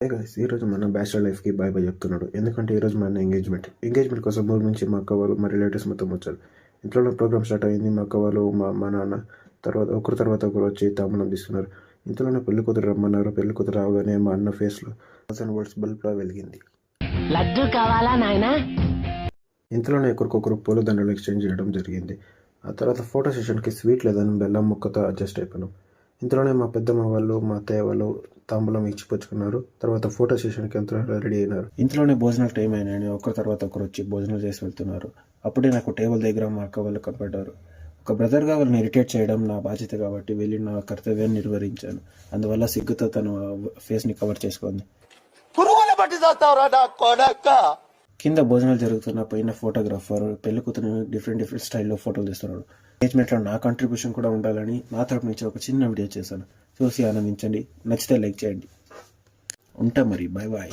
Guys ఈరోజు మన bachelor లైఫ్కి బాయ్ బాయ్ చెప్తున్నాడు. ఎందుకంటే ఈరోజు మన ఎంగేజ్మెంట్ కోసం ఊరు నుంచి మా అక్క వాళ్ళు మా రిలేటివ్స్ మొత్తం వచ్చారు. ఇంట్లో ప్రోగ్రామ్ స్టార్ట్ అయింది. మా అక్క వాళ్ళు మా నాన్న తర్వాత ఒకరు వచ్చి తాంబూలం తీసుకున్నారు. ఇంట్లోనే పెళ్లి కూతురు రమ్మన్నారు. పెళ్లి కూతురు రావగానే మా అన్న ఫేస్లో 1000 volts బల్బ్లా వెలిగింది. లడ్డు కావాలా నాయనా? ఇంట్లోనే ఒకరికొకరు పూలదండలు ఎక్స్చేంజ్ చేయడం జరిగింది. ఆ తర్వాత ఫోటో సెషన్కి స్వీట్ లేదని బెల్లం ముక్కతో అడ్జస్ట్ అయిపోయినాం. ఇంట్లోనే మా పెద్దమ్మ వాళ్ళు మా అత్తయ్య వాళ్ళు తాంబూలం ఇచ్చిపుచ్చుకున్నారు. తర్వాత ఫోటో సెషన్కి అంతా రెడీ అయినారు. ఇంట్లోనే భోజనాలు టైం అయినాయని ఒకరి తర్వాత ఒకరు వచ్చి భోజనాలు చేసి వెళ్తున్నారు. అప్పుడే నాకు టేబుల్ దగ్గర మా అక్క వాళ్ళు కనపడ్డారు. ఒక బ్రదర్గా వాళ్ళని ఇరిటేట్ చేయడం నా బాధ్యత కాబట్టి వెళ్ళి నా కర్తవ్యాన్ని నిర్వహించాను. అందువల్ల సిగ్గుతో తన ఫేస్ని కవర్ చేసుకుంది. కింద భోజనాలు జరుగుతున్న పైన ఫోటోగ్రాఫర్ పెళ్లి కూతురు డిఫరెంట్ స్టైల్లో ఫోటోలు తీస్తున్నాడు. ఎంగేజ్మెంట్లో నా కాంట్రిబ్యూషన్ కూడా ఉండాలని నా తరపు నుంచి ఒక చిన్న వీడియో చేశాను. చూసి ఆనందించండి. నచ్చితే లైక్ చేయండి. ఉంటా మరి. Bye bye.